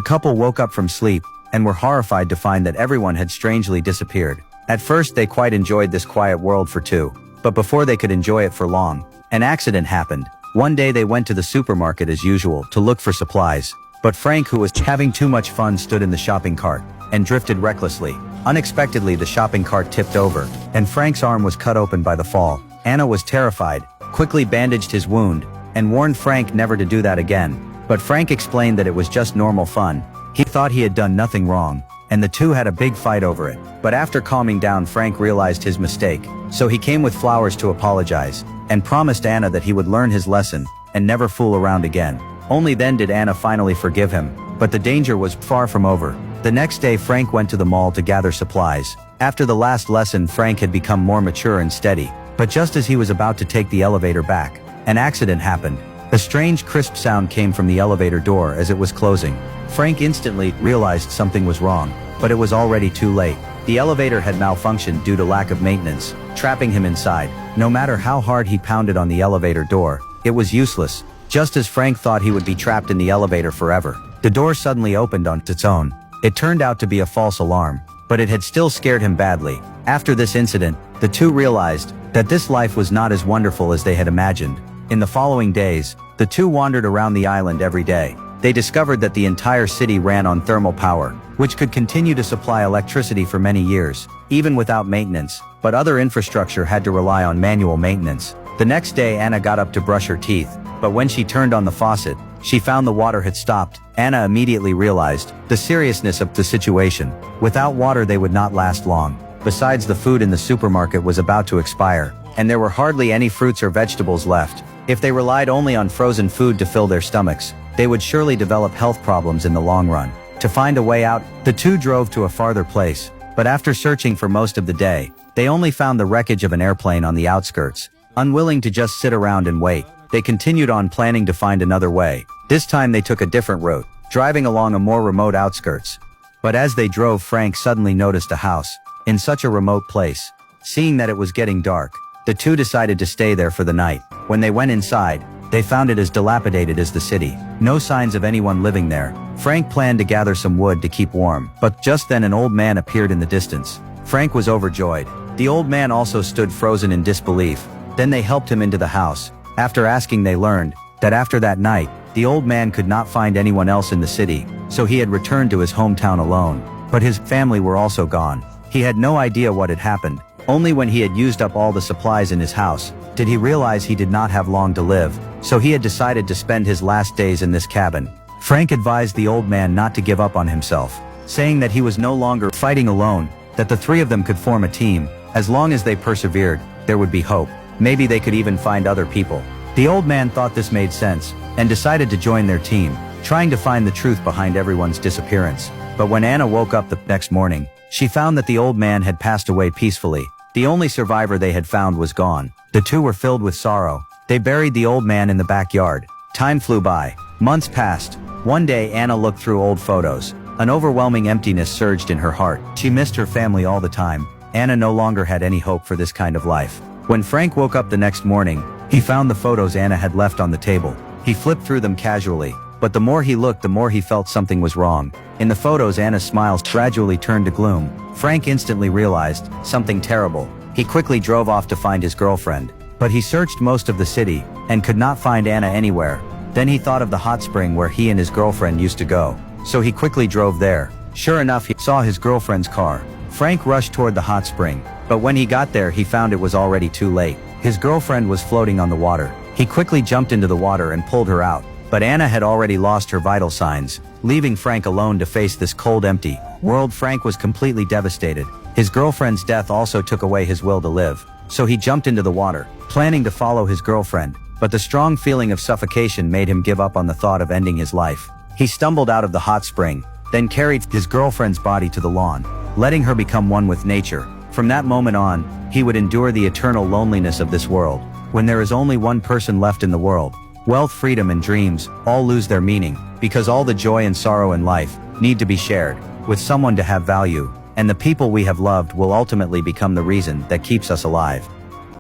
couple woke up from sleep, and were horrified to find that everyone had strangely disappeared. At first they quite enjoyed this quiet world for two, but before they could enjoy it for long, an accident happened. One day they went to the supermarket as usual to look for supplies, but Frank, who was having too much fun, stood in the shopping cart and drifted recklessly. Unexpectedly, the shopping cart tipped over, and Frank's arm was cut open by the fall. Anna was terrified, quickly bandaged his wound, and warned Frank never to do that again. But Frank explained that it was just normal fun. He thought he had done nothing wrong, and the two had a big fight over it. But after calming down, Frank realized his mistake, so he came with flowers to apologize, and promised Anna that he would learn his lesson, and never fool around again. Only then did Anna finally forgive him, but the danger was far from over. The next day Frank went to the mall to gather supplies. After the last lesson, Frank had become more mature and steady, but just as he was about to take the elevator back, an accident happened. A strange crisp sound came from the elevator door as it was closing. Frank instantly realized something was wrong, but it was already too late. The elevator had malfunctioned due to lack of maintenance, trapping him inside. No matter how hard he pounded on the elevator door, it was useless. Just as Frank thought he would be trapped in the elevator forever, the door suddenly opened on its own. It turned out to be a false alarm, but it had still scared him badly. After this incident, the two realized that this life was not as wonderful as they had imagined. In the following days, the two wandered around the island every day. They discovered that the entire city ran on thermal power, which could continue to supply electricity for many years, even without maintenance, but other infrastructure had to rely on manual maintenance. The next day Anna got up to brush her teeth, but when she turned on the faucet, she found the water had stopped. Anna immediately realized the seriousness of the situation. Without water they would not last long. Besides, the food in the supermarket was about to expire, and there were hardly any fruits or vegetables left. If they relied only on frozen food to fill their stomachs, they would surely develop health problems in the long run. To find a way out, the two drove to a farther place, but after searching for most of the day, they only found the wreckage of an airplane on the outskirts. Unwilling to just sit around and wait, they continued on, planning to find another way. This time they took a different route, driving along a more remote outskirts. But as they drove, Frank suddenly noticed a house in such a remote place. Seeing that it was getting dark, the two decided to stay there for the night. When they went inside, they found it as dilapidated as the city. No signs of anyone living there. Frank planned to gather some wood to keep warm, but just then an old man appeared in the distance. Frank was overjoyed. The old man also stood frozen in disbelief. Then they helped him into the house. After asking, they learned that after that night, the old man could not find anyone else in the city, so he had returned to his hometown alone. But his family were also gone. He had no idea what had happened. Only when he had used up all the supplies in his house did he realize he did not have long to live, so he had decided to spend his last days in this cabin. Frank advised the old man not to give up on himself, saying that he was no longer fighting alone, that the three of them could form a team. As long as they persevered, there would be hope. Maybe they could even find other people. The old man thought this made sense, and decided to join their team, trying to find the truth behind everyone's disappearance. But when Anna woke up the next morning, she found that the old man had passed away peacefully. The only survivor they had found was gone. The two were filled with sorrow. They buried the old man in the backyard. Time flew by. Months passed. One day Anna looked through old photos. An overwhelming emptiness surged in her heart. She missed her family all the time. Anna no longer had any hope for this kind of life. When Frank woke up the next morning, he found the photos Anna had left on the table. He flipped through them casually, but the more he looked, the more he felt something was wrong. In the photos, Anna's smiles gradually turned to gloom. Frank instantly realized something terrible. He quickly drove off to find his girlfriend, but he searched most of the city and could not find Anna anywhere. Then he thought of the hot spring where he and his girlfriend used to go, so he quickly drove there. Sure enough, he saw his girlfriend's car. Frank rushed toward the hot spring, but when he got there, he found it was already too late. His girlfriend was floating on the water. He quickly jumped into the water and pulled her out, but Anna had already lost her vital signs, leaving Frank alone to face this cold, empty world. Frank was completely devastated. His girlfriend's death also took away his will to live, so he jumped into the water, planning to follow his girlfriend, but the strong feeling of suffocation made him give up on the thought of ending his life. He stumbled out of the hot spring, then carried his girlfriend's body to the lawn, letting her become one with nature. From that moment on, he would endure the eternal loneliness of this world. When there is only one person left in the world, wealth, freedom, and dreams all lose their meaning, because all the joy and sorrow in life need to be shared with someone to have value, and the people we have loved will ultimately become the reason that keeps us alive.